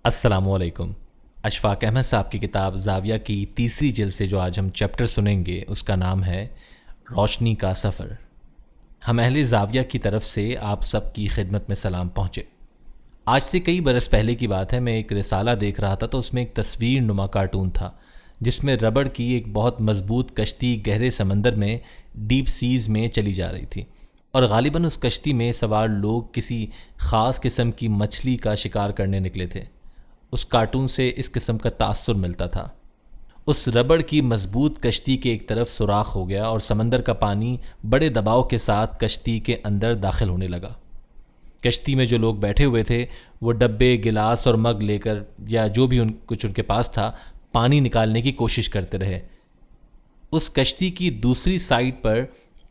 السلام علیکم۔ اشفاق احمد صاحب کی کتاب زاویہ کی تیسری جلد سے جو آج ہم چیپٹر سنیں گے اس کا نام ہے روشنی کا سفر۔ ہم اہل زاویہ کی طرف سے آپ سب کی خدمت میں سلام پہنچے۔ آج سے کئی برس پہلے کی بات ہے، میں ایک رسالہ دیکھ رہا تھا تو اس میں ایک تصویر نما کارٹون تھا جس میں ربڑ کی ایک بہت مضبوط کشتی گہرے سمندر میں ڈیپ سیز میں چلی جا رہی تھی، اور غالباً اس کشتی میں سوار لوگ کسی خاص قسم کی مچھلی کا شکار کرنے نکلے تھے۔ اس کارٹون سے اس قسم کا تاثر ملتا تھا۔ اس ربڑ کی مضبوط کشتی کے ایک طرف سوراخ ہو گیا اور سمندر کا پانی بڑے دباؤ کے ساتھ کشتی کے اندر داخل ہونے لگا۔ کشتی میں جو لوگ بیٹھے ہوئے تھے وہ ڈبے، گلاس اور مگ لے کر یا جو بھی کچھ ان کے پاس تھا پانی نکالنے کی کوشش کرتے رہے۔ اس کشتی کی دوسری سائڈ پر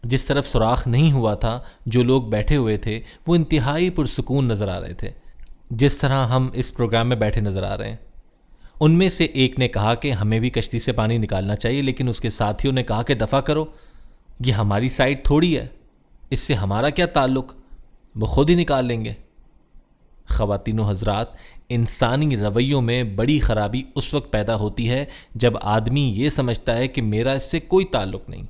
جس طرف سوراخ نہیں ہوا تھا جو لوگ بیٹھے ہوئے تھے وہ انتہائی پرسکون نظر آ رہے تھے، جس طرح ہم اس پروگرام میں بیٹھے نظر آ رہے ہیں۔ ان میں سے ایک نے کہا کہ ہمیں بھی کشتی سے پانی نکالنا چاہیے، لیکن اس کے ساتھیوں نے کہا کہ دفع کرو، یہ ہماری سائڈ تھوڑی ہے، اس سے ہمارا کیا تعلق، وہ خود ہی نکال لیں گے۔ خواتین و حضرات، انسانی رویوں میں بڑی خرابی اس وقت پیدا ہوتی ہے جب آدمی یہ سمجھتا ہے کہ میرا اس سے کوئی تعلق نہیں،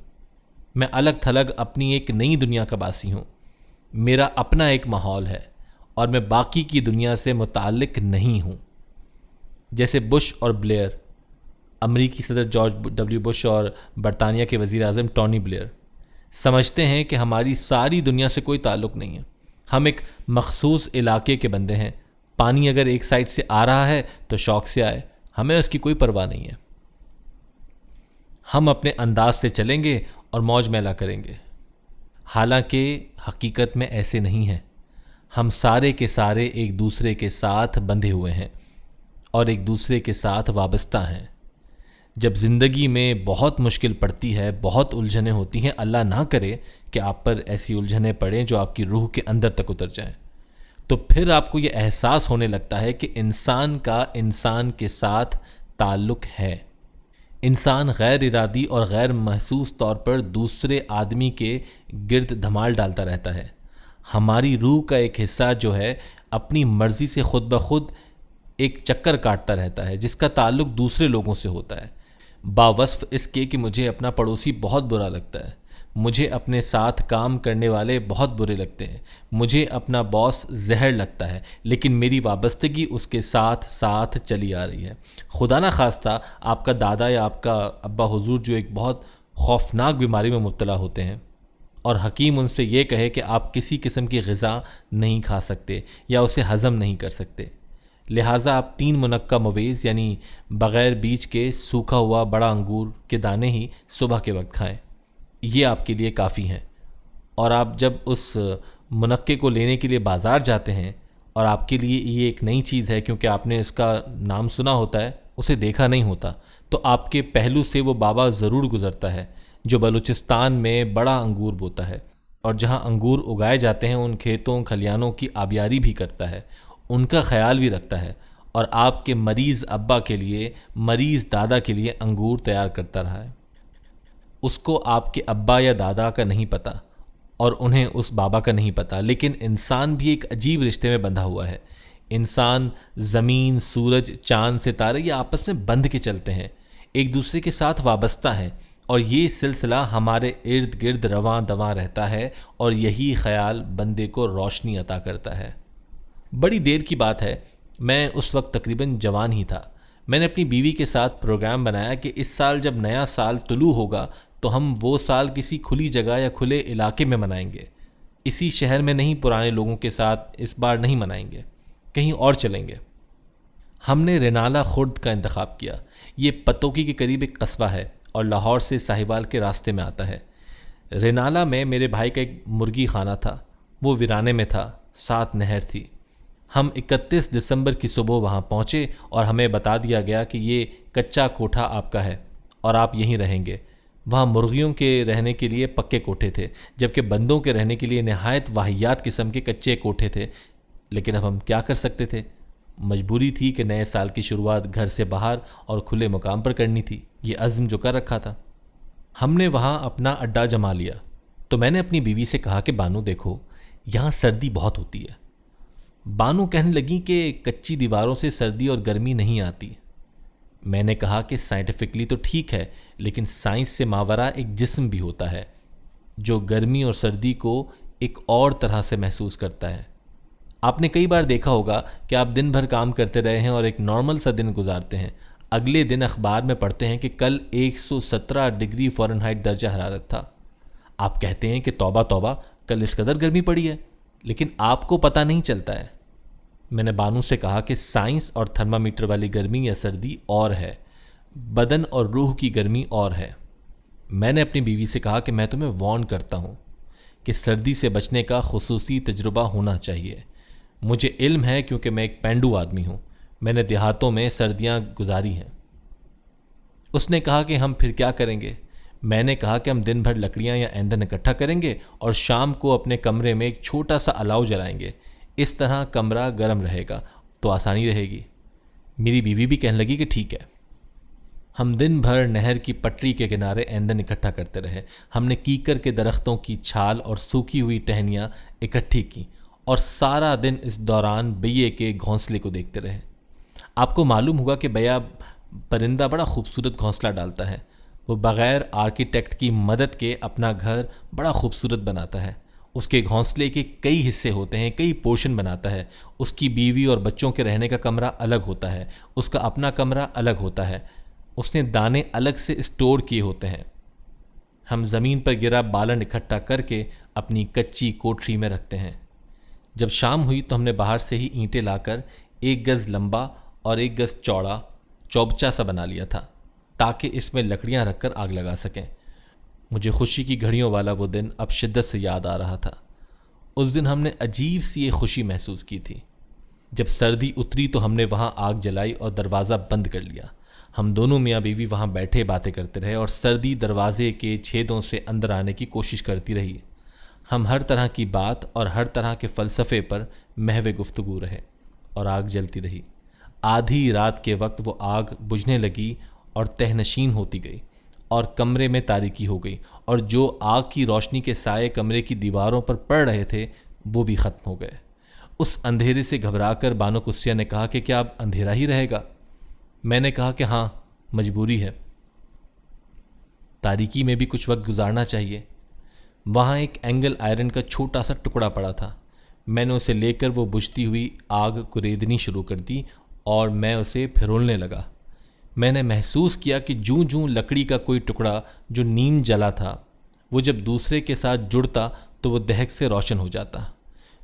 میں الگ تھلگ اپنی ایک نئی دنیا کا باسی ہوں، میرا اپنا ایک ماحول ہے اور میں باقی کی دنیا سے متعلق نہیں ہوں۔ جیسے بش اور بلیئر، امریکی صدر جارج ڈبلیو بش اور برطانیہ کے وزیر اعظم ٹونی بلیئر سمجھتے ہیں کہ ہماری ساری دنیا سے کوئی تعلق نہیں ہے، ہم ایک مخصوص علاقے کے بندے ہیں، پانی اگر ایک سائڈ سے آ رہا ہے تو شوق سے آئے، ہمیں اس کی کوئی پرواہ نہیں ہے، ہم اپنے انداز سے چلیں گے اور موج میلا کریں گے۔ حالانکہ حقیقت میں ایسے نہیں ہے، ہم سارے کے سارے ایک دوسرے کے ساتھ بندھے ہوئے ہیں اور ایک دوسرے کے ساتھ وابستہ ہیں۔ جب زندگی میں بہت مشکل پڑتی ہے، بہت الجھنیں ہوتی ہیں، اللہ نہ کرے کہ آپ پر ایسی الجھنیں پڑیں جو آپ کی روح کے اندر تک اتر جائیں، تو پھر آپ کو یہ احساس ہونے لگتا ہے کہ انسان کا انسان کے ساتھ تعلق ہے۔ انسان غیر ارادی اور غیر محسوس طور پر دوسرے آدمی کے گرد دھمال ڈالتا رہتا ہے۔ ہماری روح کا ایک حصہ جو ہے اپنی مرضی سے خود بخود ایک چکر کاٹتا رہتا ہے جس کا تعلق دوسرے لوگوں سے ہوتا ہے، باوصف اس کے کہ مجھے اپنا پڑوسی بہت برا لگتا ہے، مجھے اپنے ساتھ کام کرنے والے بہت برے لگتے ہیں، مجھے اپنا باس زہر لگتا ہے، لیکن میری وابستگی اس کے ساتھ ساتھ چلی آ رہی ہے۔ خدا نہ خواستہ آپ کا دادا یا آپ کا ابا حضور جو ایک بہت خوفناک بیماری میں مبتلا ہوتے ہیں اور حکیم ان سے یہ کہے کہ آپ کسی قسم کی غذا نہیں کھا سکتے یا اسے ہضم نہیں کر سکتے، لہٰذا آپ 3 منقع مویز یعنی بغیر بیج کے سوکھا ہوا بڑا انگور کے دانے ہی صبح کے وقت کھائیں، یہ آپ کے لیے کافی ہیں۔ اور آپ جب اس منقے کو لینے کے لیے بازار جاتے ہیں اور آپ کے لیے یہ ایک نئی چیز ہے کیونکہ آپ نے اس کا نام سنا ہوتا ہے، اسے دیکھا نہیں ہوتا، تو آپ کے پہلو سے وہ بابا ضرور گزرتا ہے جو بلوچستان میں بڑا انگور بوتا ہے اور جہاں انگور اگائے جاتے ہیں ان کھیتوں کھلیانوں کی آبیاری بھی کرتا ہے، ان کا خیال بھی رکھتا ہے، اور آپ کے مریض ابا کے لیے، مریض دادا کے لیے انگور تیار کرتا رہا ہے۔ اس کو آپ کے ابا یا دادا کا نہیں پتہ اور انہیں اس بابا کا نہیں پتہ، لیکن انسان بھی ایک عجیب رشتے میں بندھا ہوا ہے۔ انسان زمین، سورج، چاند، ستارے یہ آپس میں بندھ کے چلتے ہیں، ایک دوسرے کے ساتھ وابستہ ہیں، اور یہ سلسلہ ہمارے ارد گرد رواں دواں رہتا ہے، اور یہی خیال بندے کو روشنی عطا کرتا ہے۔ بڑی دیر کی بات ہے، میں اس وقت تقریباً جوان ہی تھا۔ میں نے اپنی بیوی کے ساتھ پروگرام بنایا کہ اس سال جب نیا سال طلوع ہوگا تو ہم وہ سال کسی کھلی جگہ یا کھلے علاقے میں منائیں گے، اسی شہر میں نہیں، پرانے لوگوں کے ساتھ اس بار نہیں منائیں گے، کہیں اور چلیں گے۔ ہم نے رینالہ خرد کا انتخاب کیا۔ یہ پتوکی کے قریب ایک قصبہ ہے اور لاہور سے ساہیوال کے راستے میں آتا ہے۔ رینالہ میں میرے بھائی کا ایک مرغی خانہ تھا، وہ ویرانے میں تھا، ساتھ نہر تھی۔ ہم 31 دسمبر کی صبح وہاں پہنچے اور ہمیں بتا دیا گیا کہ یہ کچا کوٹھا آپ کا ہے اور آپ یہیں رہیں گے۔ وہاں مرغیوں کے رہنے کے لیے پکے کوٹھے تھے، جبکہ بندوں کے رہنے کے لیے نہایت واہیات قسم کے کچے کوٹھے تھے، لیکن اب ہم کیا کر سکتے تھے؟ مجبوری تھی کہ نئے سال کی شروعات گھر سے باہر اور کھلے مقام پر کرنی تھی، یہ عزم جو کر رکھا تھا۔ ہم نے وہاں اپنا اڈا جما لیا، تو میں نے اپنی بیوی سے کہا کہ بانو دیکھو، یہاں سردی بہت ہوتی ہے، بانو کہنے لگی کہ کچی دیواروں سے سردی اور گرمی نہیں آتی۔ میں نے کہا کہ سائنٹیفکلی تو ٹھیک ہے، لیکن سائنس سے ماورا ایک جسم بھی ہوتا ہے جو گرمی اور سردی کو ایک اور طرح سے محسوس کرتا ہے۔ آپ نے کئی بار دیکھا ہوگا کہ آپ دن بھر کام کرتے رہے ہیں اور ایک نارمل سا دن گزارتے ہیں، اگلے دن اخبار میں پڑھتے ہیں کہ کل 117 ڈگری فارنہائٹ درجہ حرارت تھا۔ آپ کہتے ہیں کہ توبہ توبہ، کل اس قدر گرمی پڑی ہے، لیکن آپ کو پتہ نہیں چلتا ہے۔ میں نے بانو سے کہا کہ سائنس اور تھرمامیٹر والی گرمی یا سردی اور ہے، بدن اور روح کی گرمی اور ہے۔ میں نے اپنی بیوی سے کہا کہ میں تمہیں وارن کرتا ہوں کہ سردی سے بچنے کا خصوصی تجربہ ہونا چاہیے۔ مجھے علم ہے کیونکہ میں ایک پینڈو آدمی ہوں، میں نے دیہاتوں میں سردیاں گزاری ہیں۔ اس نے کہا کہ ہم پھر کیا کریں گے؟ میں نے کہا کہ ہم دن بھر لکڑیاں یا ایندھن اکٹھا کریں گے اور شام کو اپنے کمرے میں ایک چھوٹا سا الاؤ جلائیں گے، اس طرح کمرہ گرم رہے گا تو آسانی رہے گی۔ میری بیوی بھی کہنے لگی کہ ٹھیک ہے۔ ہم دن بھر نہر کی پٹری کے کنارے ایندھن اکٹھا کرتے رہے۔ ہم نے کیکر کے درختوں کی چھال اور سوکھی ہوئی ٹہنیاں اکٹھی کی اور سارا دن اس دوران بیا کے گھونسلے کو دیکھتے رہے۔ آپ کو معلوم ہوگا کہ بیا پرندہ بڑا خوبصورت گھونسلہ ڈالتا ہے۔ وہ بغیر آرکیٹیکٹ کی مدد کے اپنا گھر بڑا خوبصورت بناتا ہے۔ اس کے گھونسلے کے کئی حصے ہوتے ہیں، کئی پورشن بناتا ہے۔ اس کی بیوی اور بچوں کے رہنے کا کمرہ الگ ہوتا ہے، اس کا اپنا کمرہ الگ ہوتا ہے، اس نے دانے الگ سے اسٹور کیے ہوتے ہیں۔ ہم زمین پر گرا بالن اکٹھا کر کے اپنی کچی کوٹری میں رکھتے ہیں۔ جب شام ہوئی تو ہم نے باہر سے ہی اینٹیں لا کر 1 گز لمبا اور 1 گز چوڑا چوبچا سا بنا لیا تھا تاکہ اس میں لکڑیاں رکھ کر آگ لگا سکیں۔ مجھے خوشی کی گھڑیوں والا وہ دن اب شدت سے یاد آ رہا تھا۔ اس دن ہم نے عجیب سی ایک خوشی محسوس کی تھی۔ جب سردی اتری تو ہم نے وہاں آگ جلائی اور دروازہ بند کر لیا۔ ہم دونوں میاں بیوی وہاں بیٹھے باتیں کرتے رہے اور سردی دروازے کے چھیدوں سے اندر آنے کی کوشش کرتی رہی۔ ہم ہر طرح کی بات اور ہر طرح کے فلسفے پر محو گفتگو رہے اور آگ جلتی رہی۔ آدھی رات کے وقت وہ آگ بجھنے لگی اور تہنشین ہوتی گئی اور کمرے میں تاریکی ہو گئی، اور جو آگ کی روشنی کے سائے کمرے کی دیواروں پر پڑ رہے تھے وہ بھی ختم ہو گئے۔ اس اندھیرے سے گھبرا کر بانو قدسیہ نے کہا کہ کیا اب اندھیرا ہی رہے گا؟ میں نے کہا کہ ہاں، مجبوری ہے، تاریکی میں بھی کچھ وقت گزارنا چاہیے۔ وہاں ایک اینگل آئرن کا چھوٹا سا ٹکڑا پڑا تھا۔ میں نے اسے لے کر وہ بجھتی ہوئی آگ کریدنی شروع کر دی اور میں اسے پھرولنے لگا۔ میں نے محسوس کیا کہ جوں جوں لکڑی کا کوئی ٹکڑا جو نیم جلا تھا وہ جب دوسرے کے ساتھ جڑتا تو وہ دہک سے روشن ہو جاتا،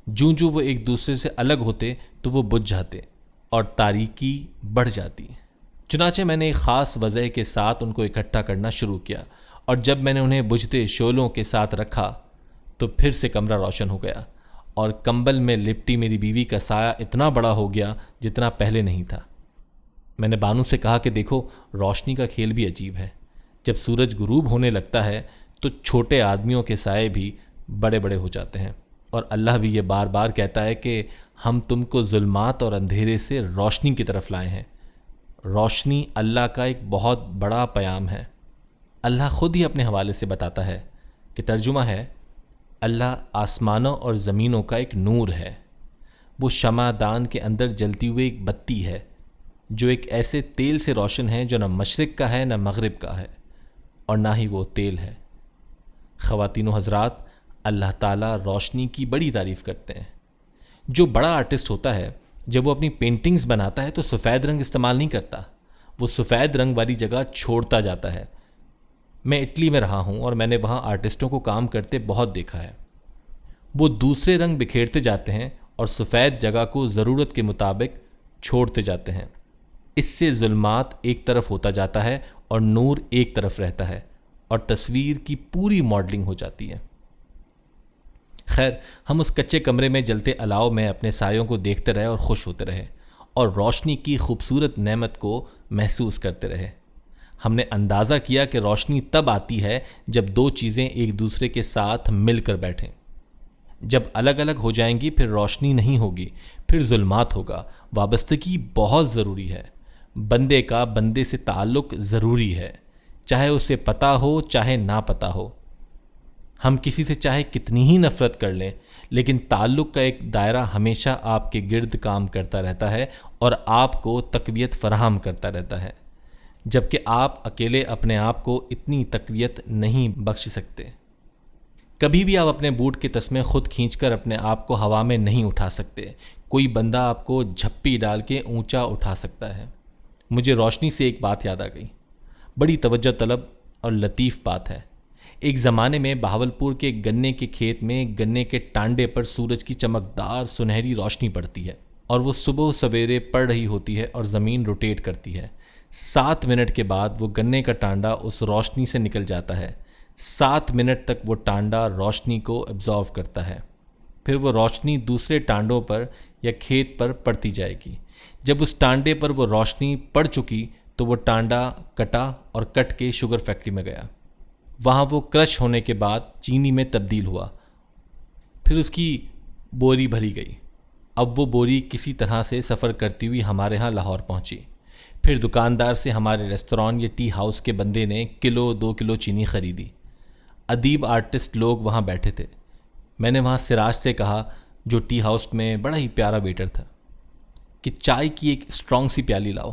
جوں جوں وہ ایک دوسرے سے الگ ہوتے تو وہ بجھ جاتے اور تاریکی بڑھ جاتی۔ چنانچہ میں نے ایک خاص وضع کے ساتھ ان کو اکٹھا کرنا شروع کیا، اور جب میں نے انہیں بجھتے شعلوں کے ساتھ رکھا تو پھر سے کمرہ روشن ہو گیا، اور کمبل میں لپٹی میری بیوی کا سایہ اتنا بڑا ہو گیا جتنا پہلے نہیں تھا۔ میں نے بانو سے کہا کہ دیکھو، روشنی کا کھیل بھی عجیب ہے۔ جب سورج غروب ہونے لگتا ہے تو چھوٹے آدمیوں کے سائے بھی بڑے بڑے ہو جاتے ہیں، اور اللہ بھی یہ بار بار کہتا ہے کہ ہم تم کو ظلمات اور اندھیرے سے روشنی کی طرف لائے ہیں۔ روشنی اللہ کا ایک بہت بڑا پیام ہے۔ اللہ خود ہی اپنے حوالے سے بتاتا ہے کہ ترجمہ ہے، اللہ آسمانوں اور زمینوں کا ایک نور ہے، وہ شمع دان کے اندر جلتی ہوئی ایک بتی ہے جو ایک ایسے تیل سے روشن ہے جو نہ مشرق کا ہے نہ مغرب کا ہے، اور نہ ہی وہ تیل ہے۔ خواتین و حضرات، اللہ تعالیٰ روشنی کی بڑی تعریف کرتے ہیں۔ جو بڑا آرٹسٹ ہوتا ہے جب وہ اپنی پینٹنگز بناتا ہے تو سفید رنگ استعمال نہیں کرتا، وہ سفید رنگ والی جگہ چھوڑتا جاتا ہے۔ میں اٹلی میں رہا ہوں اور میں نے وہاں آرٹسٹوں کو کام کرتے بہت دیکھا ہے۔ وہ دوسرے رنگ بکھیرتے جاتے ہیں اور سفید جگہ کو ضرورت کے مطابق چھوڑتے جاتے ہیں۔ اس سے ظلمات ایک طرف ہوتا جاتا ہے اور نور ایک طرف رہتا ہے، اور تصویر کی پوری ماڈلنگ ہو جاتی ہے۔ خیر، ہم اس کچے کمرے میں جلتے الاؤ میں اپنے سایوں کو دیکھتے رہے اور خوش ہوتے رہے، اور روشنی کی خوبصورت نعمت کو محسوس کرتے رہے۔ ہم نے اندازہ کیا کہ روشنی تب آتی ہے جب دو چیزیں ایک دوسرے کے ساتھ مل کر بیٹھیں۔ جب الگ الگ ہو جائیں گی پھر روشنی نہیں ہوگی، پھر ظلمات ہوگا۔ وابستگی بہت ضروری ہے۔ بندے کا بندے سے تعلق ضروری ہے، چاہے اسے پتہ ہو چاہے نہ پتہ ہو۔ ہم کسی سے چاہے کتنی ہی نفرت کر لیں، لیکن تعلق کا ایک دائرہ ہمیشہ آپ کے گرد کام کرتا رہتا ہے اور آپ کو تقویت فراہم کرتا رہتا ہے، جبکہ آپ اکیلے اپنے آپ کو اتنی تقویت نہیں بخش سکتے۔ کبھی بھی آپ اپنے بوٹ کے تسمے خود کھینچ کر اپنے آپ کو ہوا میں نہیں اٹھا سکتے۔ کوئی بندہ آپ کو جھپی ڈال کے اونچا اٹھا سکتا ہے۔ مجھے روشنی سے ایک بات یاد آ گئی، بڑی توجہ طلب اور لطیف بات ہے۔ ایک زمانے میں بہاولپور کے گنے کے کھیت میں گنے کے ٹانڈے پر سورج کی چمکدار سنہری روشنی پڑتی ہے اور وہ صبح سویرے پڑ رہی ہوتی ہے اور زمین روٹیٹ کرتی ہے۔ 7 منٹ کے بعد وہ گنے کا ٹانڈا اس روشنی سے نکل جاتا ہے۔ 7 منٹ تک وہ ٹانڈا روشنی کو ایبزارو کرتا ہے، پھر وہ روشنی دوسرے ٹانڈوں پر یا کھیت پر پڑتی جائے گی۔ جب اس ٹانڈے پر وہ روشنی پڑ چکی تو وہ ٹانڈا کٹا اور کٹ کے شوگر فیکٹری میں گیا۔ وہاں وہ کرش ہونے کے بعد چینی میں تبدیل ہوا، پھر اس کی بوری بھری گئی۔ اب وہ بوری کسی طرح سے سفر کرتی ہوئی ہمارے ہاں لاہور پہنچی۔ پھر دکاندار سے ہمارے ریستوران یا ٹی ہاؤس کے بندے نے 1-2 کلو چینی خریدی۔ ادیب آرٹسٹ لوگ وہاں بیٹھے تھے۔ میں نے وہاں سراج سے کہا، جو ٹی ہاؤس میں بڑا ہی پیارا ویٹر تھا، کہ چائے کی ایک اسٹرانگ سی پیالی لاؤ۔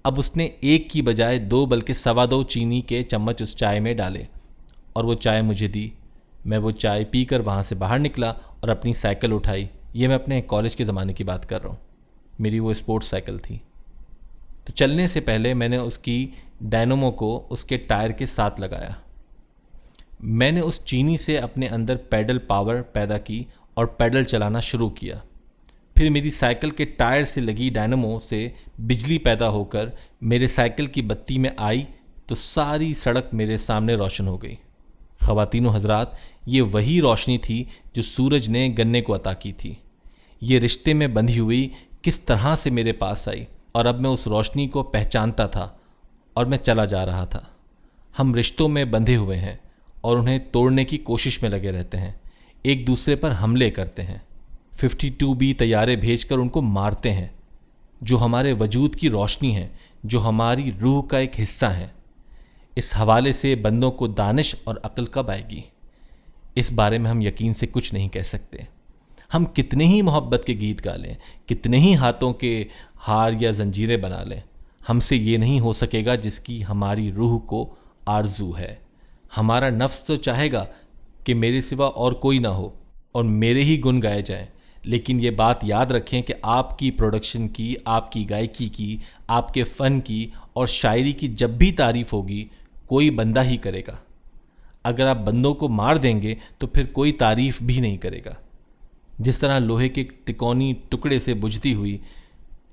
اب اس نے 1 کی بجائے 2 بلکہ 2.25 چینی کے چمچ اس چائے میں ڈالے اور وہ چائے مجھے دی۔ میں وہ چائے پی کر وہاں سے باہر نکلا اور اپنی سائیکل اٹھائی۔ یہ میں اپنے کالج کے زمانے کی بات کر رہا ہوں، میری وہ اسپورٹس سائیکل تھی۔ تو چلنے سے پہلے میں نے اس کی ڈائنامو کو اس کے ٹائر کے ساتھ لگایا۔ میں نے اس چینی سے اپنے اندر پیڈل پاور پیدا کی اور پیڈل چلانا شروع کیا۔ پھر میری سائیکل کے ٹائر سے لگی ڈائنامو سے بجلی پیدا ہو کر میرے سائیکل کی بتی میں آئی تو ساری سڑک میرے سامنے روشن ہو گئی۔ خواتین و حضرات، یہ وہی روشنی تھی جو سورج نے گنے کو عطا کی تھی۔ یہ رشتے میں بندھی ہوئی کس طرح سے میرے پاس آئی اور اب میں اس روشنی کو پہچانتا تھا اور میں چلا جا رہا تھا۔ ہم رشتوں میں بندھے ہوئے ہیں اور انہیں توڑنے کی کوشش میں لگے رہتے ہیں، ایک دوسرے پر حملے کرتے ہیں، 52B طیارے بھیج کر ان کو مارتے ہیں، جو ہمارے وجود کی روشنی ہے، جو ہماری روح کا ایک حصہ ہے۔ اس حوالے سے بندوں کو دانش اور عقل کب آئے گی؟ اس بارے میں ہم یقین سے کچھ نہیں کہہ سکتے۔ ہم کتنے ہی محبت کے گیت گا لیں، کتنے ہی ہاتھوں کے ہار یا زنجیریں بنا لیں، ہم سے یہ نہیں ہو سکے گا جس کی ہماری روح کو آرزو ہے۔ ہمارا نفس تو چاہے گا کہ میرے سوا اور کوئی نہ ہو اور میرے ہی گن گائے جائیں، لیکن یہ بات یاد رکھیں کہ آپ کی پروڈکشن کی، آپ کی گائیکی کی، آپ کے فن کی اور شاعری کی جب بھی تعریف ہوگی، کوئی بندہ ہی کرے گا۔ اگر آپ بندوں کو مار دیں گے تو پھر کوئی تعریف بھی نہیں کرے گا۔ جس طرح لوہے کے تکونی ٹکڑے سے بجھتی ہوئی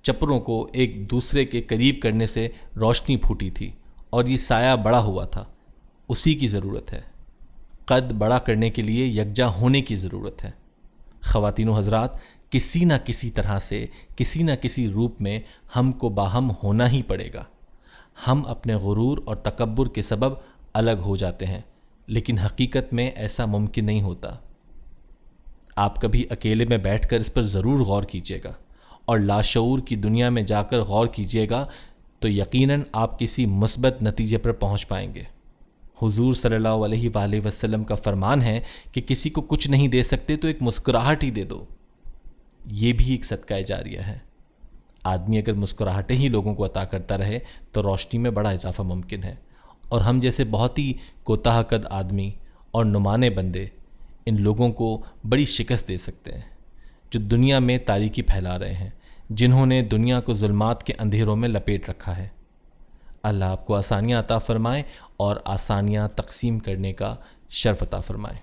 چپروں کو ایک دوسرے کے قریب کرنے سے روشنی پھوٹی تھی اور یہ سایہ بڑا ہوا تھا، اسی کی ضرورت ہے۔ قد بڑا کرنے کے لیے یکجا ہونے کی ضرورت ہے۔ خواتین و حضرات، کسی نہ کسی طرح سے، کسی نہ کسی روپ میں ہم کو باہم ہونا ہی پڑے گا۔ ہم اپنے غرور اور تکبر کے سبب الگ ہو جاتے ہیں، لیکن حقیقت میں ایسا ممکن نہیں ہوتا۔ آپ کبھی اکیلے میں بیٹھ کر اس پر ضرور غور کیجیے گا اور لاشعور کی دنیا میں جا کر غور کیجیے گا تو یقیناً آپ کسی مثبت نتیجے پر پہنچ پائیں گے۔ حضور صلی اللہ علیہ وآلہ وسلم کا فرمان ہے کہ کسی کو کچھ نہیں دے سکتے تو ایک مسکراہٹ ہی دے دو۔ یہ بھی ایک صدقہ جاریہ ہے۔ آدمی اگر مسکراہٹیں ہی لوگوں کو عطا کرتا رہے تو روشنی میں بڑا اضافہ ممکن ہے، اور ہم جیسے بہت ہی کوتاہ قد آدمی اور نمانے بندے ان لوگوں کو بڑی شکست دے سکتے ہیں جو دنیا میں تاریکی پھیلا رہے ہیں، جنہوں نے دنیا کو ظلمات کے اندھیروں میں لپیٹ رکھا ہے۔ اللہ آپ کو آسانیاں عطا فرمائے اور آسانیاں تقسیم کرنے کا شرف عطا فرمائے۔